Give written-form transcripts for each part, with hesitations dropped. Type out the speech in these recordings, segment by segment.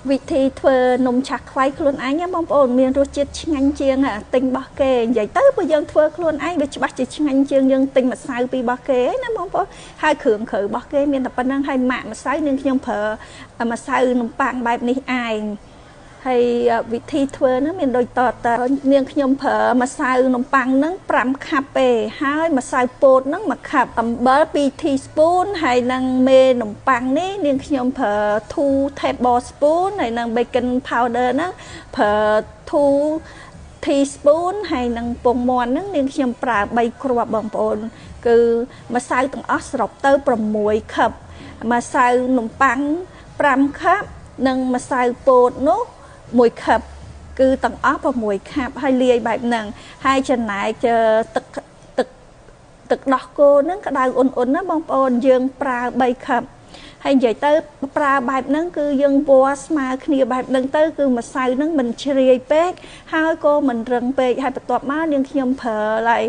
วิธีធ្វើนมឆាក់ខ្វៃខ្លួនឯងបងប្អូនមានរសជាតិឆ្ងាញ់ជាងទិញរបស់គេនិយាយទៅបើយើងធ្វើខ្លួនឯងវាច្បាស់ជាឆ្ងាញ់ជាងយើងទិញម្សៅពីរបស់គេណាបងប្អូនហើយគ្រឿងរបស់គេមានតែប៉ុណ្្នឹងហើយម៉ាក់ម្សៅនាងខ្ញុំប្រើម្សៅនំប៉័ងបែបនេះឯងហើយវិធីធ្វើហ្នឹងមានដូចតទៅនាងខ្ញុំប្រើម្សៅនំប៉័ងហ្នឹង5ខាប់ទេហើយម្សៅពោតហ្នឹង1ខាប់អំបិល2 teaspoon ហើយនឹងមេនំប៉័ងនេះនាងខ្ញុំប្រើ2 tablespoon ហើយនឹង baking powder ហ្នឹងប្រើ2 teaspoon ហើយនឹងពងមាន់ហ្នឹងនាងខ្ញុំប្រើ3គ្រាប់បងប្អូនគឺម្សៅទាំងអស់សរុបទៅ6ខាប់ម្សៅនំប៉័ង5ខាប់និងម្សៅពោតនោះ1ខាប់គឺទាំងអស់6ខាប់ហើយលាយបែបហ្នឹងហើយចំណែកទឹកដោះគោហ្នឹងក្តៅអ៊ុនៗណាបងប្អូនយើងប្រើ3ខាប់ហើយនិយាយទៅប្រើបែបហ្នឹងគឺយើងពណ៌ស្មើគ្នាបែបហ្នឹងទៅគឺម្សៅហ្នឹងមិនជ្រាយពេកហើយក៏មិនរឹងពេកហើយបន្ទាប់មកនាងខ្ញុំប្រើឡើយ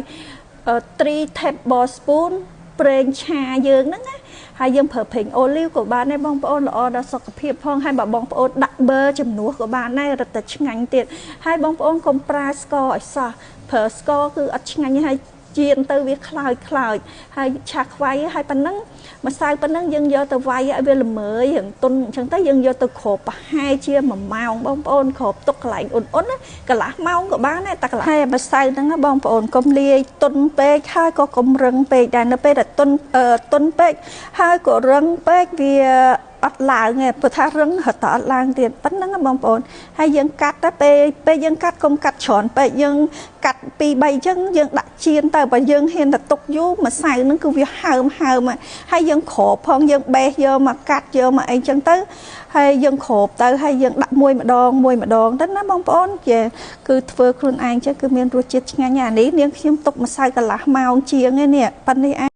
3 tablespoon ប្រេងឆាយើងហ្នឹងណាហើយយើងប្រើប្រេងអូលីវក៏បានដែរបងប្អូនល្អដល់សុខភាពផងហើយបើបងប្អូនដាក់ប៊ឺជំនួសក៏បានដែររឹតតែឆ្ងាញ់ទៀតហើយបងប្អូនកុំប្រើស្ករឲ្យសោះប្រើស្ករគឺអត់ឆ្ងាញ់ហើយជៀនទៅវាខ្លោចហើយឆាខ្វៃហើយប៉ុណ្ណឹងម្សៅប៉ុណ្ណឹងយើងយកទៅវាយឲ្យវាល្មើយរឹងទុនអញ្ចឹងទៅយើងយកទៅគ្របប្រហែលជា1ម៉ោងបងប្អូនគ្របទុកកន្លែងអ៊ុនណាកន្លះម៉ោងក៏បានដែរតែកន្លះហើយម្សៅហ្នឹងបងប្អូនកុំលាយទុនពេកហើយក៏កុំរឹងពេកដែរនៅពេលដែលទុនពេកហើយក៏រឹងពេកវាអត់ឡើងទេព្រោះថារឹងរត់អត់ឡើងទៀតប៉ុណ្ណឹងបងប្អូនហើយយើងកាត់ទៅពេលយើងកាត់កុំកាត់ច្រើនពេកយើងកាត់2 3អញ្ចឹងយើងដាក់ជៀនទៅបើយើងហ៊ានតែទុកយូរម្សៅហ្នឹងគឺវាហើមហើយយើងគ្របផងយើងបេះយកមកកាត់យកមកអីអញ្ចឹងទៅហើយយើងគ្របទៅហើយយើងដាក់មួយម្ដងទៅណាបងប្អូនគឺធ្វើខ្លួនឯងអញ្ចឹងគឺមានរសជាតិឆ្ងាញ់អានេះនាងខ្ញុំទុកម្សៅកន្លះម៉ោងជាងឯនេះប៉ុណ្នេះ